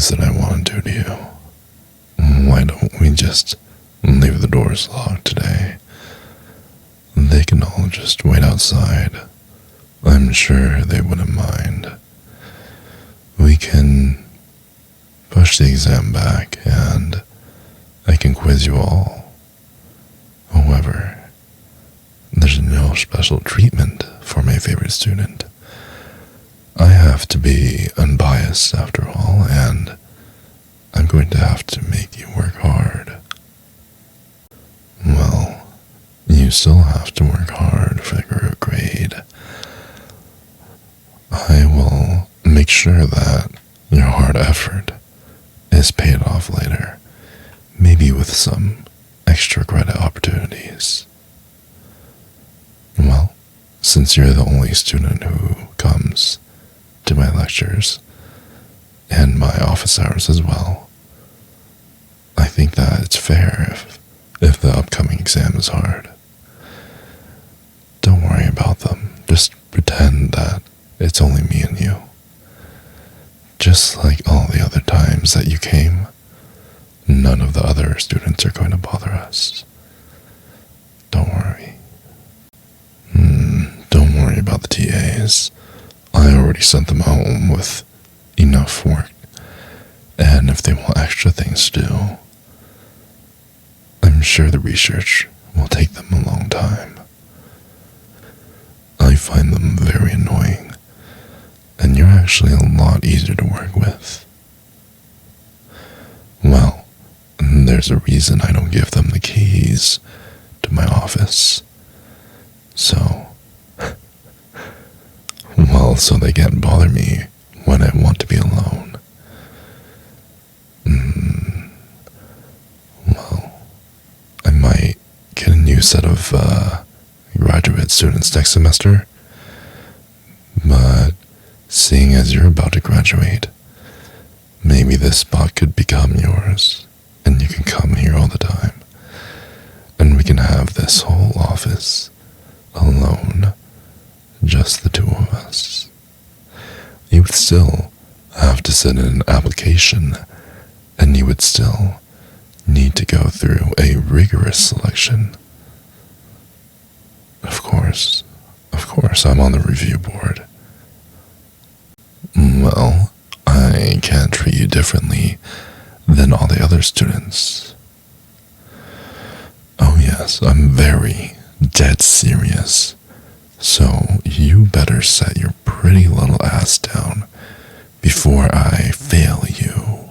things that I want to do to you. Why don't we just leave the doors locked today? They can all just wait outside. I'm sure they wouldn't mind. We can push the exam back and I can quiz you all. However, there's no special treatment for my favorite student. I have to be unbiased after all, and I'm going to have to make you work hard. Well, you still have to work hard for your grade. I will make sure that your hard effort is paid off later, maybe with some extra credit opportunities. Well, since you're the only student who comes to my lectures and my office hours as well, I think that it's fair if the upcoming exam is hard. Don't worry about them. Just pretend that it's only me and you. Just like all the other times that you came, none of the other students are going to bother us. Don't worry. Don't worry about the TAs. I already sent them home with enough work, and if they want extra things to do, I'm sure the research will take them a long time. I find them very annoying, and you're actually a lot easier to work with. Well, there's a reason I don't give them the keys to my office. So they can't bother me when I want to be alone. Well, I might get a new set of graduate students next semester, but seeing as you're about to graduate, maybe this spot could become yours, and you can come here all the time, and we can have this whole office alone, just the two of us. You would still have to send in an application, and you would still need to go through a rigorous selection. Of course, I'm on the review board. Well, I can't treat you differently than all the other students. Oh yes, I'm very dead serious. So you better set your pretty little ass down before I fail you.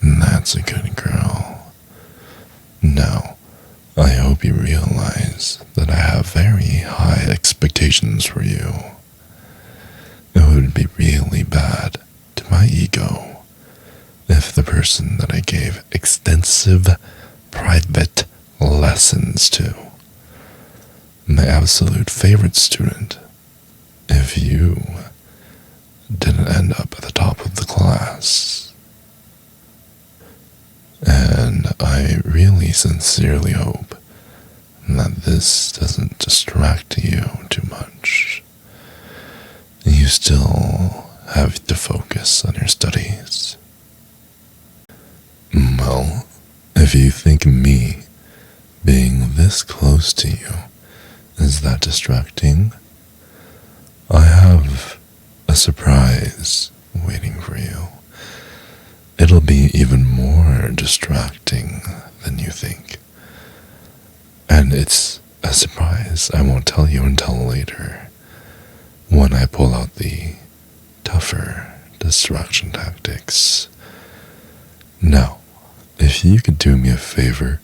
That's a good girl. Now, I hope you realize that I have very high expectations for you. It would be really bad to my ego if the person that I gave extensive private lessons to, my absolute favorite student, if you didn't end up at the top of the class. And I really sincerely hope that this doesn't distract you too much. You still have to focus on your studies. Well, if you think me being this close to you is that distracting, I have a surprise waiting for you. It'll be even more distracting than you think. And it's a surprise I won't tell you until later, when I pull out the tougher distraction tactics. Now, if you could do me a favor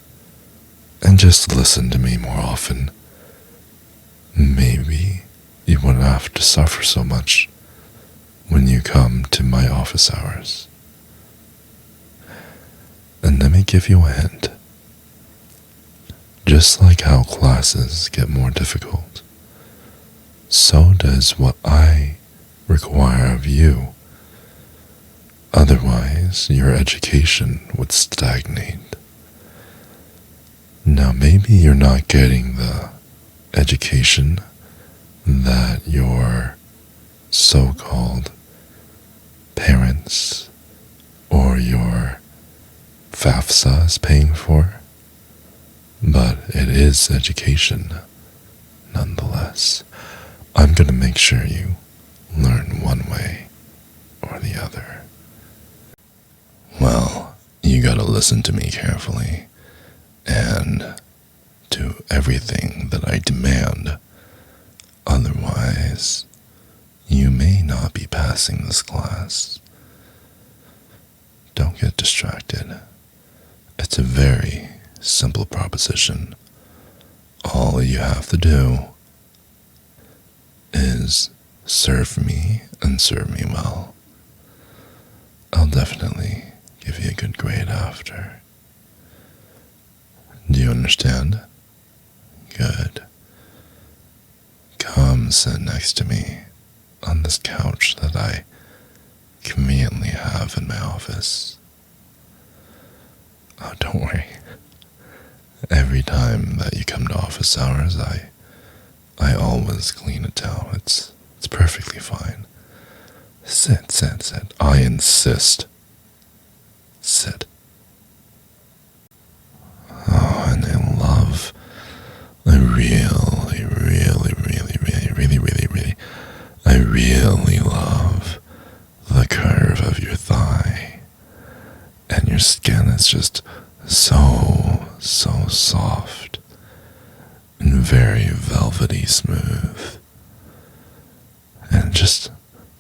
and just listen to me more often, maybe you wouldn't have to suffer so much when you come to my office hours. And let me give you a hint. Just like how classes get more difficult, so does what I require of you. Otherwise, your education would stagnate. Now, maybe you're not getting the education that your so-called parents grades or your FAFSA is paying for, but it is education nonetheless. I'm going to make sure you learn one way or the other. Well, you got to listen to me carefully and do everything that I demand. Otherwise, you may not be passing this class. Don't get distracted. It's a very simple proposition. All you have to do is serve me and serve me well. I'll definitely give you a good grade after. Do you understand? Good. Come sit next to me on this couch that I conveniently have in my office. Oh, don't worry. Every time that you come to office hours, I always clean it down. It's perfectly fine. Sit. I insist. Sit. Oh, and I really love the curve of your thigh. And your skin is just so soft and very velvety smooth. And just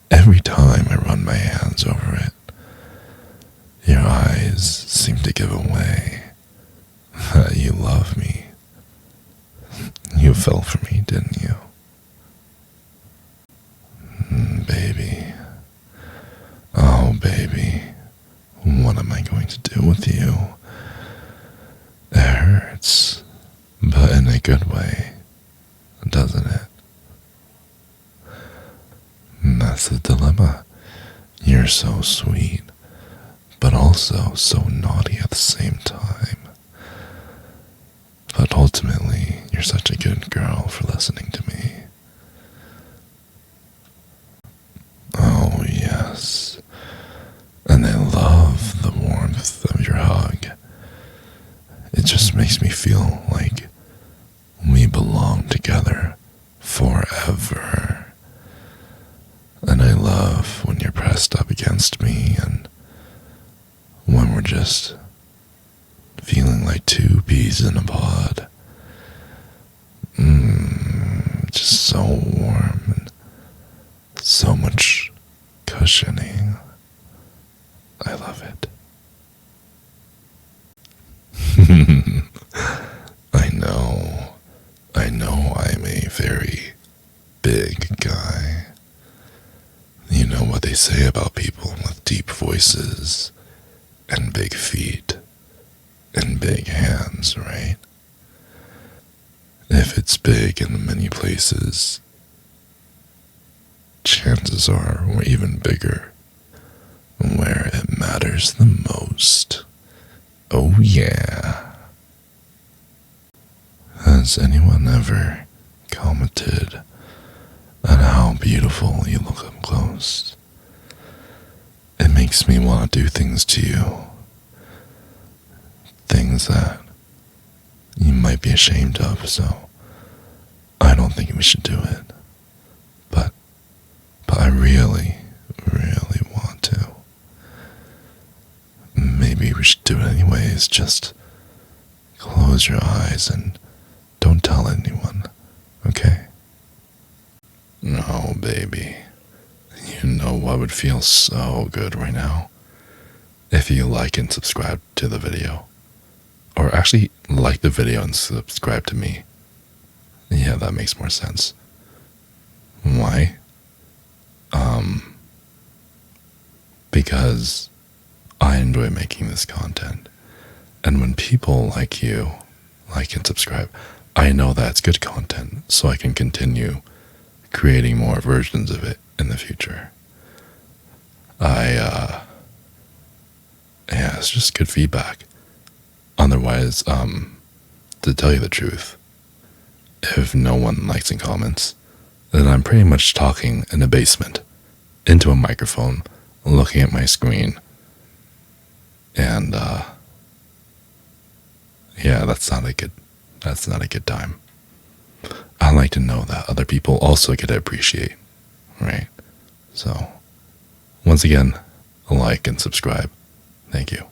every time I run my hands over it, your eyes seem to give away that you love me. You fell for me, didn't you? Baby. Oh, baby. What am I going to do with you? It hurts, but in a good way, doesn't it? That's the dilemma. You're so sweet, but also so naughty at the same time. But ultimately, you're such a good girl for listening to me. Oh, yes. And I love the warmth of your hug. It just makes me feel like we belong together forever. And I love when you're pressed up against me and when we're just feeling like two peas in a pod. Just so warm and so much cushioning. I love it. I know I'm a very big guy. You know what they say about people with deep voices and big feet and big hands, right? If it's big in many places, chances are we're even bigger where it matters the most. Oh yeah. Has anyone ever commented on how beautiful you look up close? It makes me want to do things to you. Things that you might be ashamed of, so I don't think we should do it. But I really want to. Maybe we should do it anyways. Just close your eyes and don't tell anyone, okay? No, baby. You know what would feel so good right now? If you like and subscribe to the video. Or actually, like the video and subscribe to me. Yeah, that makes more sense. Why? Because I enjoy making this content. And when people like you like and subscribe, I know that's good content, so I can continue creating more versions of it in the future. Yeah, it's just good feedback. Otherwise, to tell you the truth, if no one likes and comments, then I'm pretty much talking in a basement, into a microphone, looking at my screen. And, yeah, that's not a good time. I like to know that other people also get to appreciate, right? So, once again, like and subscribe. Thank you.